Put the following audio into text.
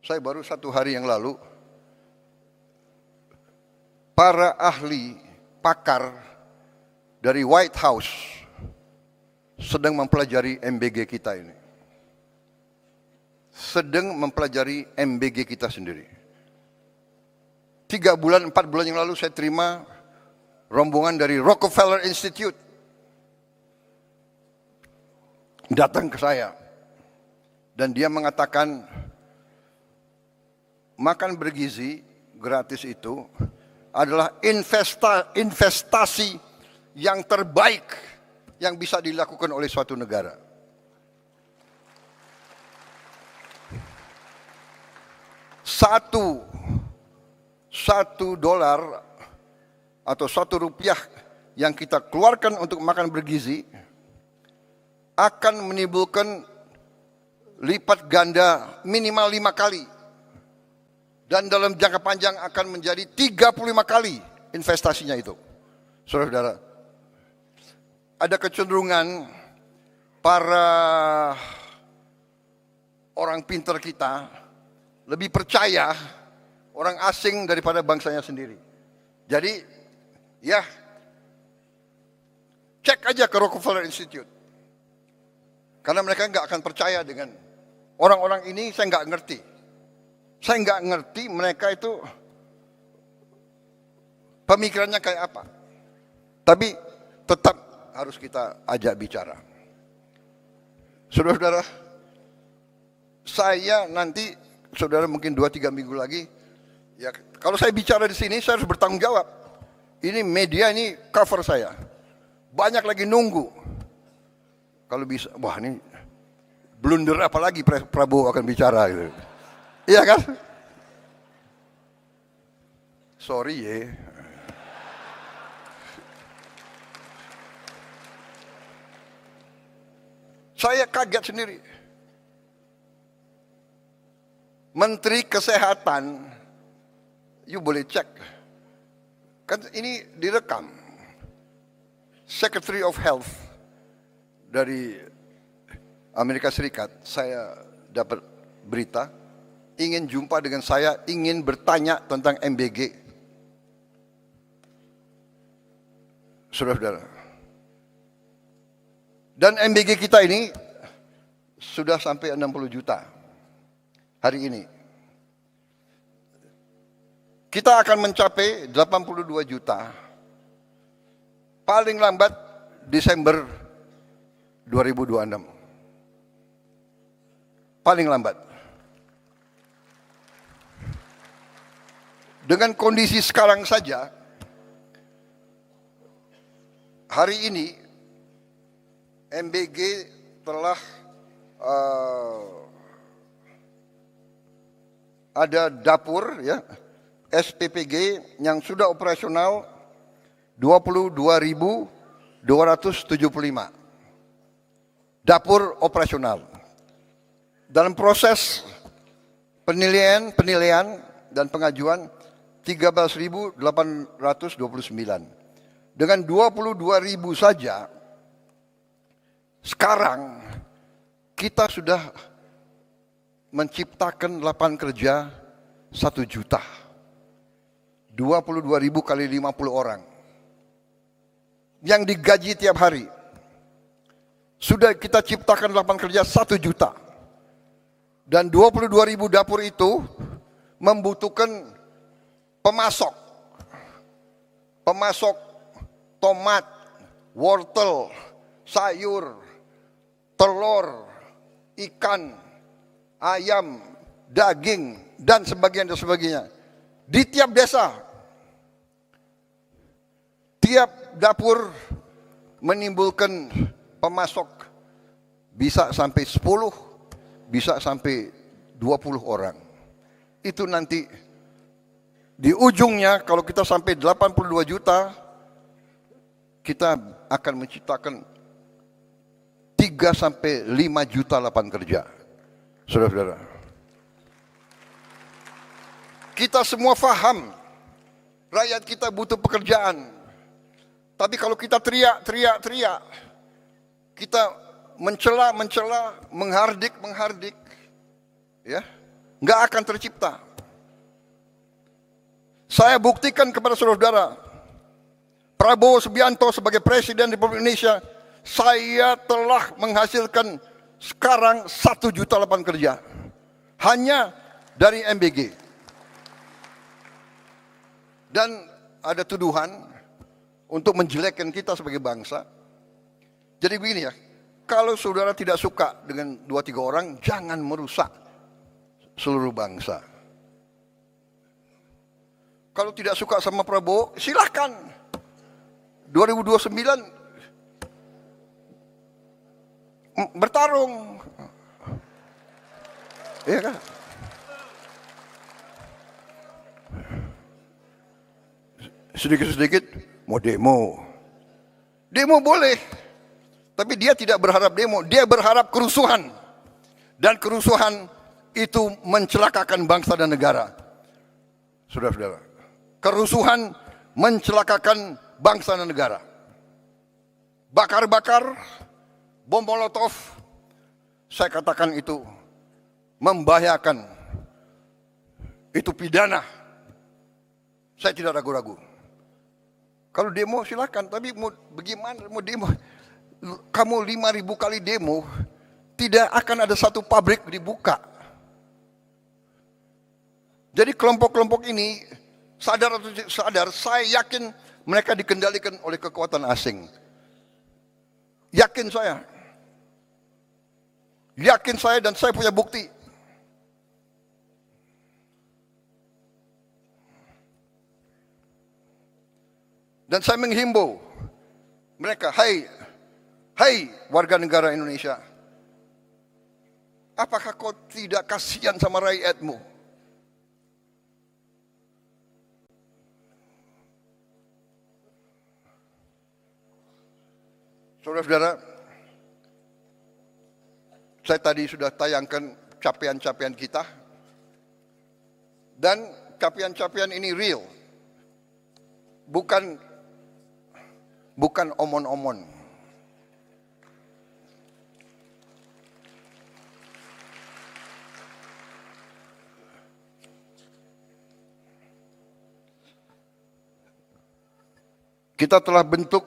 Saya baru 1 hari yang lalu, para ahli, pakar dari White House sedang mempelajari MBG kita ini. Sedang mempelajari MBG kita sendiri. 3 bulan, 4 bulan yang lalu saya terima rombongan dari Rockefeller Institute. Datang ke saya. Dan dia mengatakan, makan bergizi gratis itu adalah investasi yang terbaik yang bisa dilakukan oleh suatu negara. Satu dolar atau $1 yang kita keluarkan untuk makan bergizi akan menimbulkan lipat ganda minimal 5 kali. Dan dalam jangka panjang akan menjadi 35 kali investasinya itu. Saudara-saudara, ada kecenderungan para orang pintar kita lebih percaya orang asing daripada bangsanya sendiri. Jadi, ya, cek aja ke Rockefeller Institute. Karena mereka nggak akan percaya dengan orang-orang ini, saya nggak ngerti. Saya nggak ngerti mereka itu pemikirannya kayak apa. Tapi tetap harus kita ajak bicara. Saudara-saudara, saya nanti, saudara mungkin 2-3 minggu lagi, ya kalau saya bicara di sini saya harus bertanggung jawab. Ini media, ini cover saya. Banyak lagi nunggu. Kalau bisa, wah ini blunder apa lagi Prabowo akan bicara gitu. Iya kan? Sorry ya. Saya kaget sendiri. Menteri Kesehatan, you boleh cek. Kan ini direkam. Secretary of Health dari Amerika Serikat, saya dapat berita, ingin jumpa dengan saya, ingin bertanya tentang MBG. Saudara-saudara. Dan MBG kita ini sudah sampai 60 juta hari ini. Kita akan mencapai 82 juta paling lambat Desember 2026. Paling lambat. Dengan kondisi sekarang saja, hari ini MBG telah ada dapur ya SPPG yang sudah operasional 22.275 dapur operasional. Dalam proses penilaian dan pengajuan 13.829. Dengan 22.000 saja, sekarang kita sudah menciptakan lapangan kerja 1 juta. 22.000 kali 50 orang. Yang digaji tiap hari. Sudah kita ciptakan lapangan kerja 1 juta. Dan 22.000 dapur itu membutuhkan pemasok tomat, wortel, sayur, telur, ikan, ayam, daging, dan sebagainya. Di tiap desa, tiap dapur menimbulkan pemasok bisa sampai 10, bisa sampai 20 orang. Itu nanti di ujungnya kalau kita sampai 82 juta, kita akan menciptakan 3 sampai 5 juta lapangan kerja. Saudara-saudara. Kita semua faham rakyat kita butuh pekerjaan. Tapi kalau kita teriak, kita mencela, menghardik, ya. nggak akan tercipta. Saya buktikan kepada saudara-saudara, Prabowo Subianto sebagai Presiden Republik Indonesia, saya telah menghasilkan sekarang 1 juta lapangan kerja hanya dari MBG. Dan ada tuduhan untuk menjelekkan kita sebagai bangsa. Jadi begini ya, kalau saudara tidak suka dengan 2-3 orang, jangan merusak seluruh bangsa. Kalau tidak suka sama Prabowo, silahkan. 2029 bertarung. Iya kan? Sedikit-sedikit mau demo. Demo boleh. Tapi dia tidak berharap demo, dia berharap kerusuhan. Dan kerusuhan itu mencelakakan bangsa dan negara. Saudara-saudara, kerusuhan mencelakakan bangsa dan negara. Bakar-bakar, bom molotov, saya katakan itu membahayakan. Itu pidana. Saya tidak ragu-ragu. Kalau demo silakan, tapi mau bagaimana mau demo? Kamu 5.000 kali demo, tidak akan ada satu pabrik dibuka. Jadi kelompok-kelompok ini sadar atau tidak sadar, saya yakin mereka dikendalikan oleh kekuatan asing. Yakin saya. Yakin saya dan saya punya bukti. Dan saya menghimbau mereka, hai warga negara Indonesia, apakah kau tidak kasihan sama rakyatmu? Saudara-saudara, saya tadi sudah tayangkan capaian-capaian kita, dan capaian-capaian ini real, bukan omon-omon. Kita telah bentuk